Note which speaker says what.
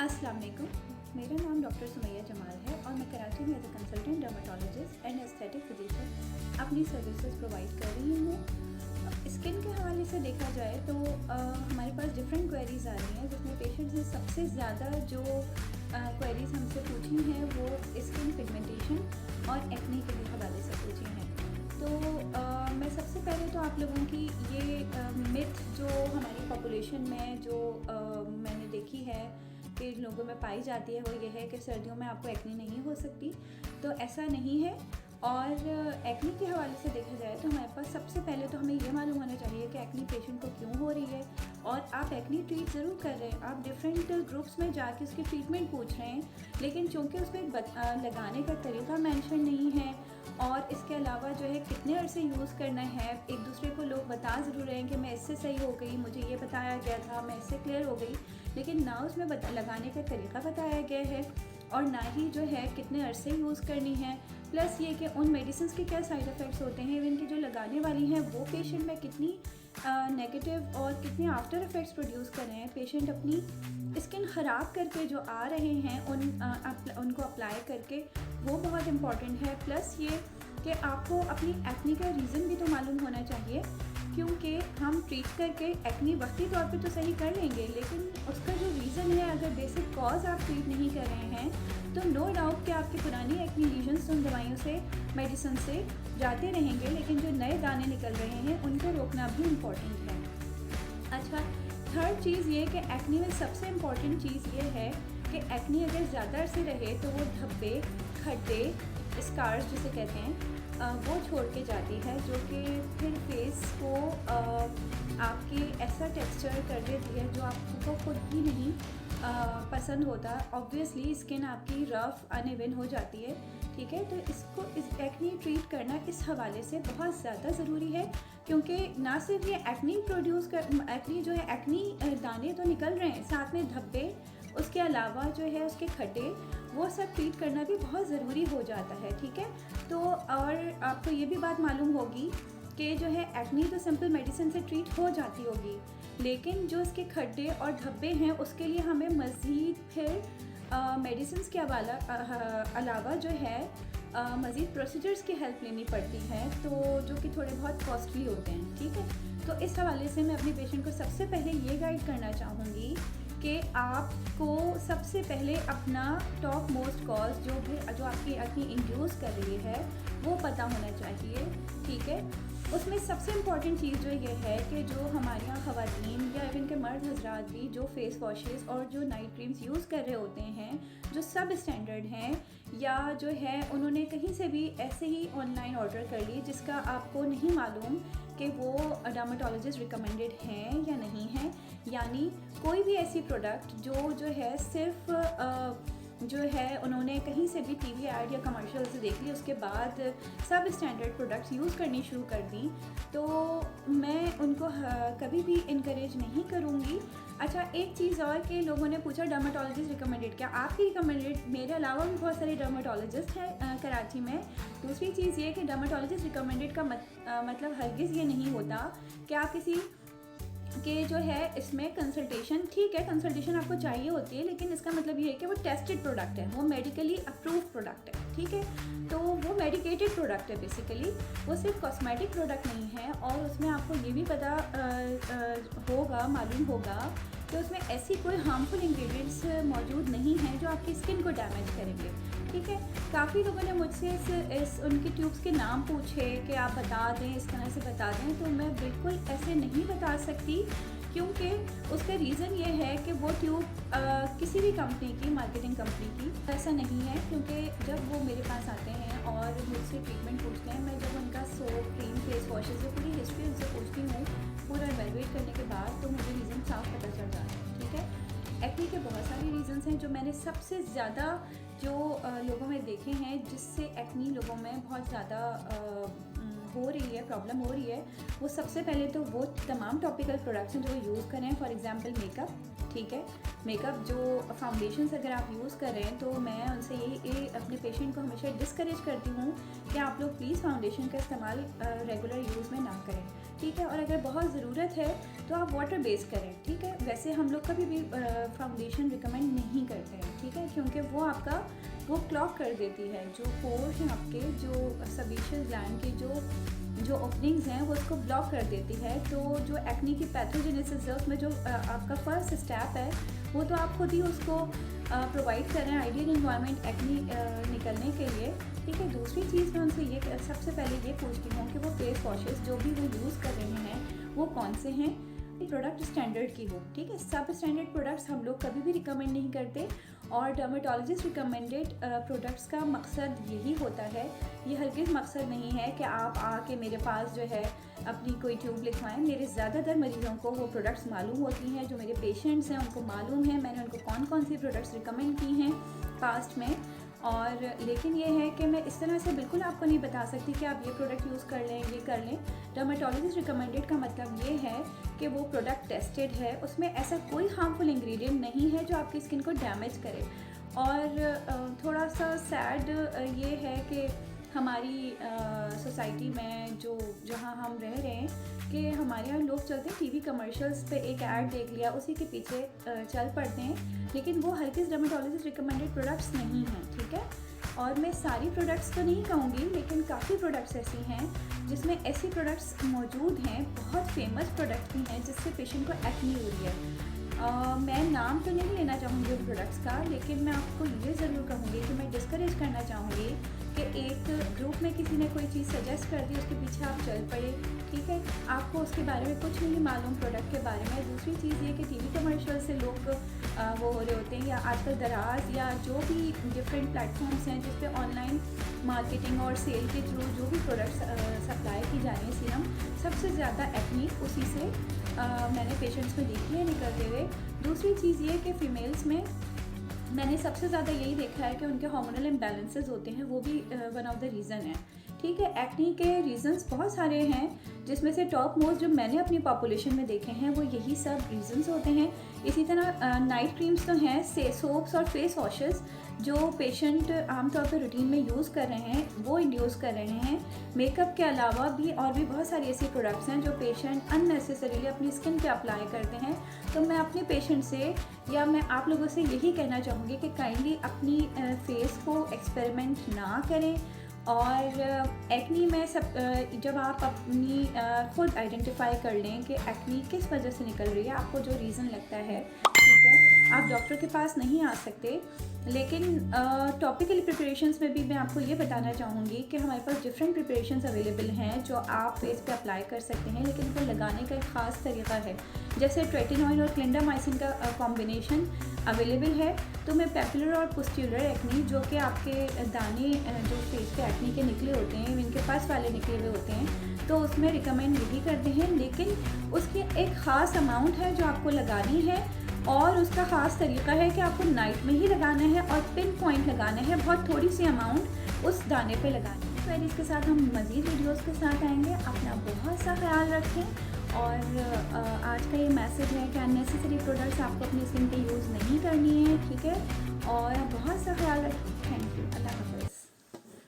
Speaker 1: अस्सलाम वालेकुम। मेरा नाम डॉक्टर सुमैया जमाल है और मैं कराची में as a consultant dermatologist and aesthetic physician अपनी सर्विसेज प्रोवाइड कर रही हूँ। स्किन के हवाले से देखा जाए तो हमारे पास डिफरेंट क्वेरीज़ आ रही हैं, जिसमें पेशेंट्स ने सबसे ज़्यादा जो क्वेरीज़ हमसे पूछी हैं वो स्किन पिगमेंटेशन और एक्ने के हवाले से पूछी हैं। तो मैं सबसे पहले तो आप लोगों की ये मिथ जो हमारी पॉपुलेशन में जो मैंने देखी है कि लोगों में पाई जाती है, वो ये है कि सर्दियों में आपको एक्ने नहीं हो सकती। तो ऐसा नहीं है। और एक्ने के हवाले से देखा जाए तो हमारे पास सबसे पहले तो हमें ये मालूम होना चाहिए कि एक्ने पेशेंट को क्यों हो रही है। और आप एक्ने ट्रीट ज़रूर कर रहे हैं, आप डिफरेंट ग्रुप्स में जाके उसकी ट्रीटमेंट पूछ रहे हैं, लेकिन चूँकि उसमें लगाने का तरीका मेंशन नहीं है और इसके अलावा जो है कितने अरसे यूज़ करना है, एक दूसरे को लोग बता ज़रूर रहे हैं कि मैं इससे सही हो गई, मुझे ये बताया गया था, मैं इससे क्लियर हो गई, लेकिन ना उसमें लगाने का तरीका बताया गया है और ना ही जो है कितने अरसे यूज़ करनी है। प्लस ये कि उन मेडिसिन के क्या साइड इफ़ेक्ट्स होते हैं, इवन की जो लगाने वाली हैं वो पेशेंट में कितनी नेगेटिव और कितने आफ्टर इफ़ेक्ट्स प्रोड्यूस कर रहे हैं। पेशेंट अपनी स्किन ख़राब करके जो आ रहे हैं उनको अप्लाई करके, वो बहुत इम्पॉर्टेंट है। प्लस ये कि आपको अपनी एक्ने का रीज़न भी तो मालूम होना चाहिए, क्योंकि हम ट्रीट करके एक्ने वक्ती तौर पे तो सही कर लेंगे, लेकिन उसका जो रीज़न है, अगर बेसिक कॉज आप ट्रीट नहीं कर रहे हैं तो नो डाउट कि आपकी पुरानी एक्ने लीजन्स उन दवाइयों से, मेडिसिन से जाते रहेंगे, लेकिन जो नए दाने निकल रहे हैं उनको रोकना भी इम्पॉर्टेंट है। अच्छा, थर्ड चीज़ ये कि एक्ने में सबसे इम्पॉर्टेंट चीज़ ये है कि एक्ने अगर ज़्यादा अरसे रहे तो वो धब्बे, खड्डे, स्कार्स जिसे कहते हैं, वो छोड़ के जाती है, जो कि फिर फेस को आपके ऐसा टेक्सचर कर देती है जो आपको खुद ही नहीं पसंद होता। ऑब्वियसली स्किन आपकी रफ अनइवन हो जाती है, ठीक है। तो इसको इस एक्ने ट्रीट करना इस हवाले से बहुत ज़्यादा ज़रूरी है, क्योंकि ना सिर्फ ये एक्ने प्रोड्यूस कर एक्ने जो है एक्ने दाने तो निकल रहे हैं, साथ में धब्बे, उसके अलावा जो है उसके खड्डे, वो सब ट्रीट करना भी बहुत ज़रूरी हो जाता है, ठीक है। तो और आपको ये भी बात मालूम होगी कि जो है एक्ने तो सिंपल मेडिसिन से ट्रीट हो जाती होगी, लेकिन जो इसके खड्डे और धब्बे हैं उसके लिए हमें मज़ीद फिर मेडिसिन के अलावा जो है मज़ीद प्रोसीजर्स की हेल्प लेनी पड़ती है, तो जो कि थोड़े बहुत कॉस्टली होते हैं, ठीक है। तो इस हवाले से मैं अपने पेशेंट को सबसे पहले ये गाइड करना चाहूँगी कि आपको सबसे पहले अपना टॉप मोस्ट कॉज जो आपकी एक्ने इंड्यूस कर रही है वो पता होना चाहिए, ठीक है। उसमें सबसे इम्पॉर्टेंट चीज़ जो ये है कि जो हमारे यहाँ ख़वातीन या इवन के मर्द हजरात भी जो फेस वॉशेस और जो नाइट क्रीम्स यूज़ कर रहे होते हैं, जो सब स्टैंडर्ड हैं, या जो है उन्होंने कहीं से भी ऐसे ही ऑनलाइन ऑर्डर कर ली जिसका आपको नहीं मालूम कि वो डर्माटोलॉजिस्ट रिकमेंडेड हैं या नहीं हैं, यानी कोई भी ऐसी प्रोडक्ट जो है सिर्फ जो है उन्होंने कहीं से भी टीवी ऐड या कमर्शियल से देख ली, उसके बाद सब स्टैंडर्ड प्रोडक्ट्स यूज़ करनी शुरू कर दी, तो मैं उनको कभी भी इनकरेज नहीं करूँगी। अच्छा, एक चीज़ और कि लोगों ने पूछा डर्माटोलॉजिस्ट रिकमेंडेड, क्या आपकी रिकमेंडेड? मेरे अलावा भी बहुत सारे डर्माटोलॉजिस्ट हैं कराची में। दूसरी चीज़ ये कि डर्माटोलॉजिस्ट रिकमेंडेड का मतलब हरगिज़ ये नहीं होता कि आप किसी कि जो है इसमें कंसल्टेशन, ठीक है, कंसल्टेशन आपको चाहिए होती है, लेकिन इसका मतलब ये है कि वो टेस्टेड प्रोडक्ट है, वो मेडिकली अप्रूव्ड प्रोडक्ट है, ठीक है। तो वो मेडिकेटेड प्रोडक्ट है बेसिकली, वो सिर्फ कॉस्मेटिक प्रोडक्ट नहीं है। और उसमें आपको ये भी पता होगा, मालूम होगा कि उसमें ऐसी कोई हार्मफुल इंग्रेडिएंट्स मौजूद नहीं हैं जो आपकी स्किन को डैमेज करेंगे, ठीक है। काफ़ी लोगों ने मुझसे इस उनकी ट्यूब्स के नाम पूछे कि आप बता दें, इस तरह से बता दें, तो मैं बिल्कुल ऐसे नहीं बता सकती, क्योंकि उसका रीज़न ये है कि वो ट्यूब किसी भी कंपनी की, मार्केटिंग कंपनी की ऐसा नहीं है, क्योंकि जब वो मेरे पास आते हैं और मुझसे ट्रीटमेंट पूछते हैं, मैं जब उनका सोप, क्रीम, फेस वॉशेज़ से पूरी हिस्ट्री उनसे पूछती हूँ, पूरा एवेलुएट करने के बाद, तो मुझे रीज़न साफ पता चल जाता है, ठीक है। एक्ने के बहुत सारे रीज़न्स हैं, जो मैंने सबसे ज़्यादा जो लोगों में देखे हैं, जिससे एक्ने लोगों में बहुत ज़्यादा हो रही है, प्रॉब्लम हो रही है, वो सबसे पहले तो वो तमाम टॉपिकल प्रोडक्ट्स हैं जो यूज़ करें। फॉर एग्जांपल मेकअप, ठीक है, मेकअप जो फाउंडेशंस अगर आप यूज़ कर रहे हैं तो मैं उनसे यही अपने पेशेंट को हमेशा डिस्करेज करती हूँ कि आप लोग प्लीज़ फाउंडेशन का इस्तेमाल रेगुलर यूज़ में ना करें, ठीक है। और अगर बहुत ज़रूरत है तो आप वाटर बेस करें, ठीक है। वैसे हम लोग कभी भी फाउंडेशन रिकमेंड नहीं करते हैं, ठीक है, क्योंकि वो क्लॉग कर देती है जो पोर्स हैं आपके, जो सेबेशियस ग्लैंड के जो ओपनिंग्स हैं वो उसको ब्लॉक कर देती है। तो जो एक्ने की पैथोजेनेसिस है उसमें जो आपका फर्स्ट स्टेप है वो तो आप खुद ही उसको प्रोवाइड कर रहे हैं, आइडियल इन्वायरमेंट एक्ने निकलने के लिए, ठीक है। दूसरी चीज़ मैं उनसे ये सबसे पहले ये पूछती हूँ कि वो फेस वॉशेस जो भी वो यूज़ कर रहे हैं वो कौन से हैं, प्रोडक्ट स्टैंडर्ड की हो, ठीक है। सब स्टैंडर्ड प्रोडक्ट्स हम लोग कभी भी रिकमेंड नहीं करते और डर्मेटोलॉजिस्ट रिकमेंडेड प्रोडक्ट्स का मकसद यही होता है। ये हरगिज़ मकसद नहीं है कि आप आके मेरे पास जो है अपनी कोई ट्यूब लिखवाएं। मेरे ज़्यादातर मरीज़ों को वो प्रोडक्ट्स मालूम होती हैं, जो मेरे पेशेंट्स हैं उनको मालूम है मैंने उनको कौन कौन सी प्रोडक्ट्स रिकमेंड की हैं पास्ट में। और लेकिन ये है कि मैं इस तरह से बिल्कुल आपको नहीं बता सकती कि आप ये प्रोडक्ट यूज़ कर लें, ये कर लें। डर्मेटोलॉजिस्ट रिकमेंडेड का मतलब ये है कि वो प्रोडक्ट टेस्टेड है, उसमें ऐसा कोई हार्मफुल इंग्रेडिएंट नहीं है जो आपकी स्किन को डैमेज करे। और थोड़ा सा सैड ये है कि हमारी सोसाइटी में जहाँ हम रह रहे हैं कि हमारे यहाँ लोग चलते हैं टीवी कमर्शियल्स पे, एक ऐड देख लिया उसी के पीछे चल पड़ते हैं, लेकिन वो हरगिज़ डर्मेटोलॉजिस्ट रिकमेंडेड प्रोडक्ट्स नहीं हैं, ठीक है। और मैं सारी प्रोडक्ट्स तो नहीं कहूँगी, लेकिन काफ़ी प्रोडक्ट्स ऐसी हैं जिसमें ऐसी प्रोडक्ट्स मौजूद हैं, बहुत फेमस प्रोडक्ट भी हैं जिससे पेशेंट को एक्ने हो रही है। मैं नाम तो नहीं लेना चाहूँगी उन प्रोडक्ट्स का, लेकिन मैं आपको ये ज़रूर कहूँगी कि मैं डिस्करेज करना चाहूँगी कि एक ग्रुप में किसी ने कोई चीज़ सजेस्ट कर दी, उसके पीछे आप चल पड़े, ठीक है, आपको उसके बारे में कुछ नहीं मालूम प्रोडक्ट के बारे में। दूसरी चीज़ ये कि टीवी कमर्शियल से लोग वो हो रहे होते हैं, या आजकल दराज या जो भी डिफरेंट प्लेटफॉर्म्स हैं जिस पे ऑनलाइन मार्केटिंग और सेल के थ्रू जो भी प्रोडक्ट्स सप्लाई की जा रही हैं सीरम, सबसे ज़्यादा एक्ने उसी से मैंने पेशेंट्स में देखी है निकलते हुए। दूसरी चीज़ ये कि फ़ीमेल्स में मैंने सबसे ज़्यादा यही देखा है कि उनके हार्मोनल इम्बैलेंसेस होते हैं, वो भी वन ऑफ द रीज़न है, ठीक है। एक्ने के रीज़न्स बहुत सारे हैं, जिसमें से टॉप मोस्ट जो मैंने अपनी पॉपुलेशन में देखे हैं वो यही सब रीज़न्स होते हैं। इसी तरह नाइट क्रीम्स तो हैं, सोप्स और फेस वॉशेस जो पेशेंट आमतौर पर रूटीन में यूज़ कर रहे हैं वो इंड्यूस कर रहे हैं। मेकअप के अलावा भी और भी बहुत सारी ऐसी प्रोडक्ट्स हैं जो पेशेंट अननेसेसरीली अपनी स्किन पे अप्लाई करते हैं। तो मैं अपने पेशेंट से या मैं आप लोगों से यही कहना चाहूँगी कि काइंडली अपनी फेस को एक्सपेरिमेंट ना करें। और एक्नी में जब आप अपनी खुद आइडेंटिफाई कर लें कि एक्नी किस वजह से निकल रही है, आपको जो रीज़न लगता है, ठीक है, आप डॉक्टर के पास नहीं आ सकते। लेकिन टॉपिकल प्रिपरेशंस में भी मैं आपको ये बताना चाहूँगी कि हमारे पास डिफरेंट प्रिपरेशंस अवेलेबल हैं जो आप फेस पे अप्लाई कर सकते हैं, लेकिन इनको लगाने का एक ख़ास तरीका है। जैसे ट्रेटिनॉइल और क्लिंडामाइसिन का कॉम्बिनेशन अवेलेबल है, तो मैं पेपुलर और पुस्ट्यूलर एक्नी जो कि आपके दाने जो फेस पे एक्नी के निकले होते हैं, इनके पास वाले निकले हुए होते हैं, तो उसमें रिकमेंड यही करते हैं। लेकिन उसकी एक ख़ास अमाउंट है जो आपको लगानी है और उसका ख़ास तरीका है कि आपको नाइट में ही लगाना है और पिन पॉइंट लगाना है, बहुत थोड़ी सी अमाउंट उस दाने पे लगानी है। तो इसके साथ हम मज़ीद वीडियोस के साथ आएंगे। अपना बहुत सा ख्याल रखें। और आज का ये मैसेज है कि अननेसेसरी प्रोडक्ट्स आपको अपनी स्किन पे यूज़ नहीं करनी है, ठीक है। और बहुत सा ख्याल रखें। Thank you. अल्लाह हाफ़िज़।